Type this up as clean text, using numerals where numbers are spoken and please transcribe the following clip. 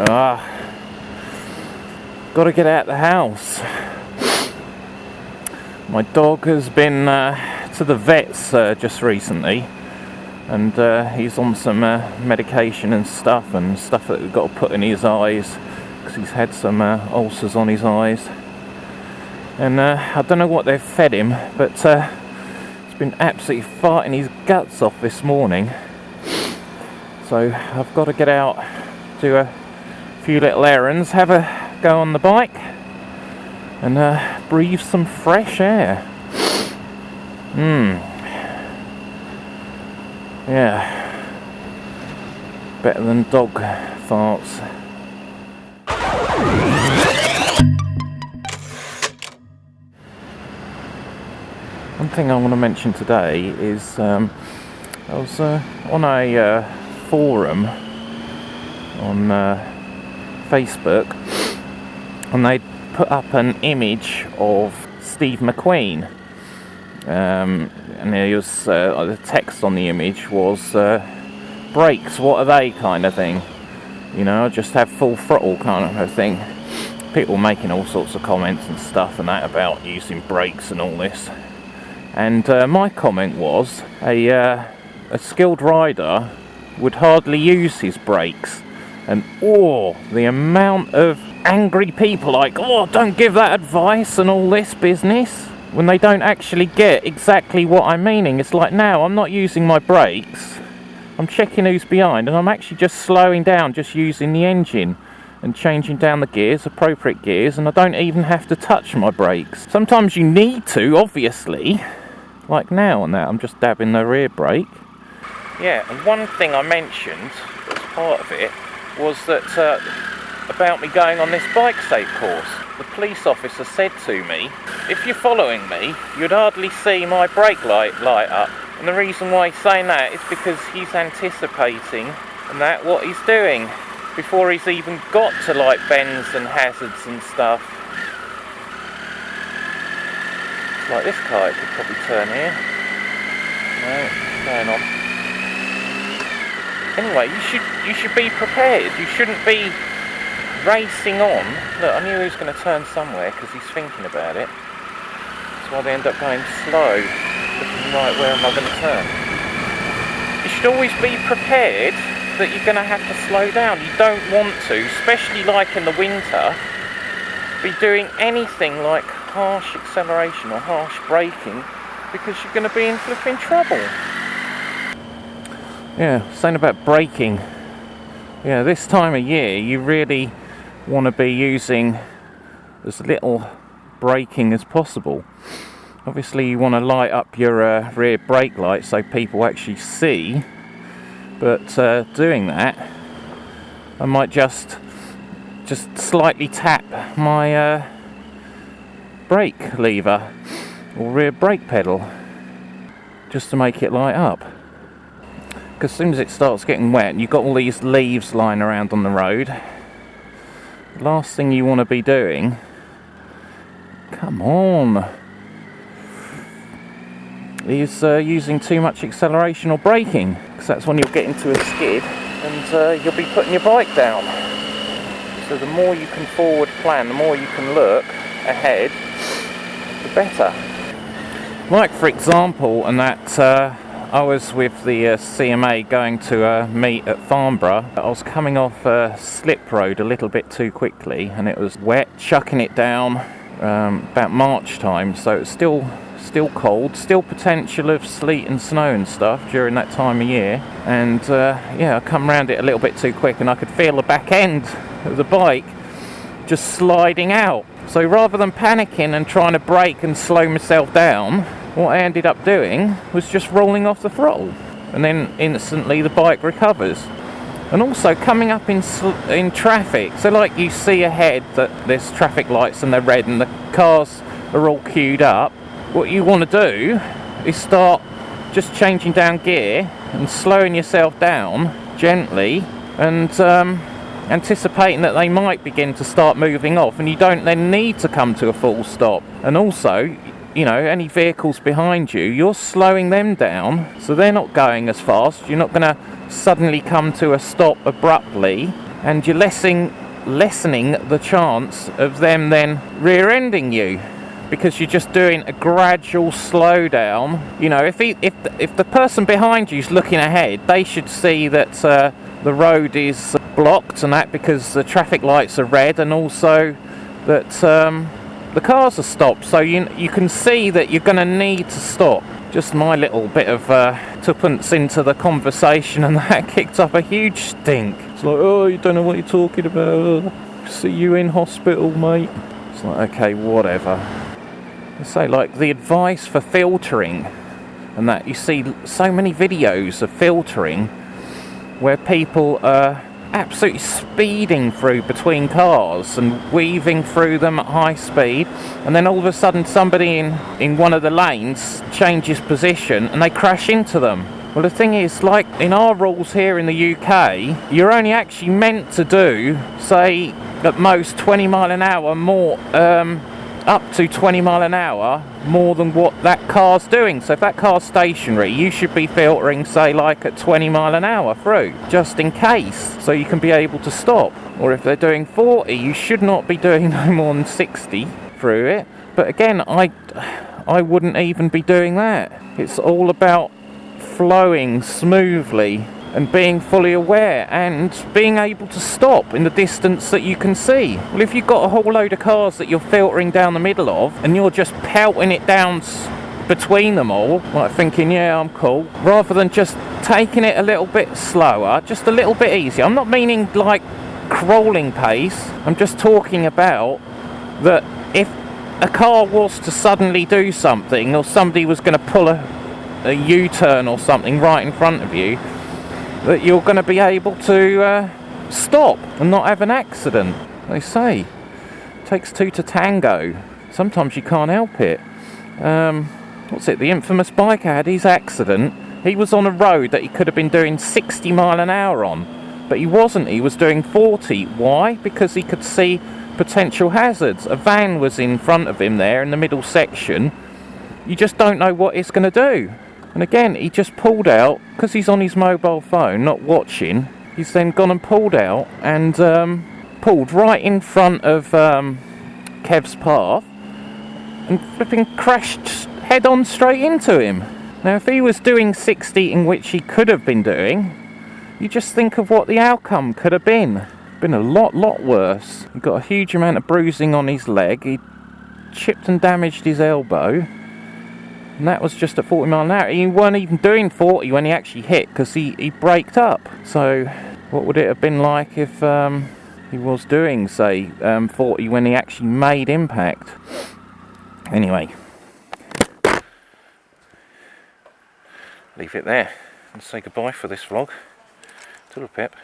Got to get out of the house. My dog has been to the vets just recently, and he's on some medication and stuff that we've got to put in his eyes because he's had some ulcers on his eyes. And I don't know what they've fed him, but he's been absolutely farting his guts off this morning. So I've got to get out, do a few little errands, have a go on the bike, and breathe some fresh air. Yeah, better than dog farts. One thing I want to mention today is I was on a forum on Facebook, and they put up an image of Steve McQueen, and there was the text on the image was brakes, what are they, kind of thing, you know, just have full throttle kind of thing. People making all sorts of comments and stuff and that about using brakes and all this, and my comment was a skilled rider would hardly use his brakes. And the amount of angry people like, don't give that advice and all this business, when they don't actually get exactly what I'm meaning. It's like, now I'm not using my brakes, I'm checking who's behind, and I'm actually just slowing down, just using the engine and changing down the gears, appropriate gears, and I don't even have to touch my brakes. Sometimes you need to, obviously, like now and that, I'm just dabbing the rear brake. Yeah, and one thing I mentioned as part of it was that about me going on this bike safe course. The police officer said to me, if you're following me, you'd hardly see my brake light up. And the reason why he's saying that is because he's anticipating and that what he's doing before he's even got to like bends and hazards and stuff. It's like this car, it could probably turn here. No, it's going on. Anyway, you should be prepared. You shouldn't be racing on. Look, I knew he was going to turn somewhere because he's thinking about it. That's why they end up going slow, looking right, where am I going to turn? You should always be prepared that you're going to have to slow down. You don't want to, especially like in the winter, be doing anything like harsh acceleration or harsh braking, because you're going to be in flipping trouble. Yeah, saying about braking. Yeah, this time of year you really want to be using as little braking as possible. Obviously you want to light up your rear brake light so people actually see, but doing that I might just slightly tap my brake lever or rear brake pedal just to make it light up. Because as soon as it starts getting wet and you've got all these leaves lying around on the road, the last thing you want to be doing, come on, is using too much acceleration or braking, because that's when you'll get into a skid and you'll be putting your bike down. So the more you can forward plan, the more you can look ahead, the better. Like for example, and that I was with the CMA going to a meet at Farnborough. I was coming off a slip road a little bit too quickly, and it was wet, chucking it down about March time, so it's still cold, still potential of sleet and snow and stuff during that time of year. And I come round it a little bit too quick, and I could feel the back end of the bike just sliding out. So rather than panicking and trying to brake and slow myself down, what I ended up doing was just rolling off the throttle, and then instantly the bike recovers. And also coming up in traffic, so like you see ahead that there's traffic lights and they're red and the cars are all queued up, what you want to do is start just changing down gear and slowing yourself down gently, and anticipating that they might begin to start moving off, and you don't then need to come to a full stop. And also, you know, any vehicles behind you, you're slowing them down so they're not going as fast. You're not going to suddenly come to a stop abruptly and you're lessening the chance of them then rear-ending you, because you're just doing a gradual slowdown. You know, if the person behind you is looking ahead, they should see that the road is blocked and that because the traffic lights are red, and also that the cars are stopped, so you can see that you're going to need to stop. Just my little bit of tuppence into the conversation, and that kicked up a huge stink. It's like, oh, you don't know what you're talking about. See you in hospital, mate. It's like, okay, whatever. I say, like, the advice for filtering and that, you see so many videos of filtering where people are absolutely speeding through between cars and weaving through them at high speed, and then all of a sudden somebody in one of the lanes changes position and they crash into them. Well, the thing is, like in our rules here in the UK, you're only actually meant to do, say, at most 20 mile an hour more, up to 20 mile an hour more than what that car's doing. So if that car's stationary, you should be filtering, say, like at 20 mile an hour through, just in case, so you can be able to stop. Or if they're doing 40, you should not be doing no more than 60 through it. But again, I wouldn't even be doing that. It's all about flowing smoothly and being fully aware and being able to stop in the distance that you can see. Well, if you've got a whole load of cars that you're filtering down the middle of and you're just pelting it down between them all, like thinking, yeah, I'm cool, rather than just taking it a little bit slower, just a little bit easier. I'm not meaning like crawling pace, I'm just talking about that if a car was to suddenly do something, or somebody was going to pull a U-turn or something right in front of you, that you're going to be able to stop and not have an accident. They say it takes two to tango. Sometimes you can't help it. What's it, the infamous biker had his accident. He was on a road that he could have been doing 60 mile an hour on, but he wasn't. He was doing 40. Why? Because he could see potential hazards. A van was in front of him there in the middle section. You just don't know what it's going to do. And again, he just pulled out, because he's on his mobile phone, not watching. He's then gone and pulled out and pulled right in front of Kev's path and flipping crashed head on straight into him. Now, if he was doing 60, in which he could have been doing, you just think of what the outcome could have been. Been a lot worse. He got a huge amount of bruising on his leg. He chipped and damaged his elbow. And that was just at 40 mile an hour. He weren't even doing 40 when he actually hit, because he braked up. So what would it have been like if he was doing, say, 40 when he actually made impact? Anyway, leave it there and say goodbye for this vlog. Toodle pip.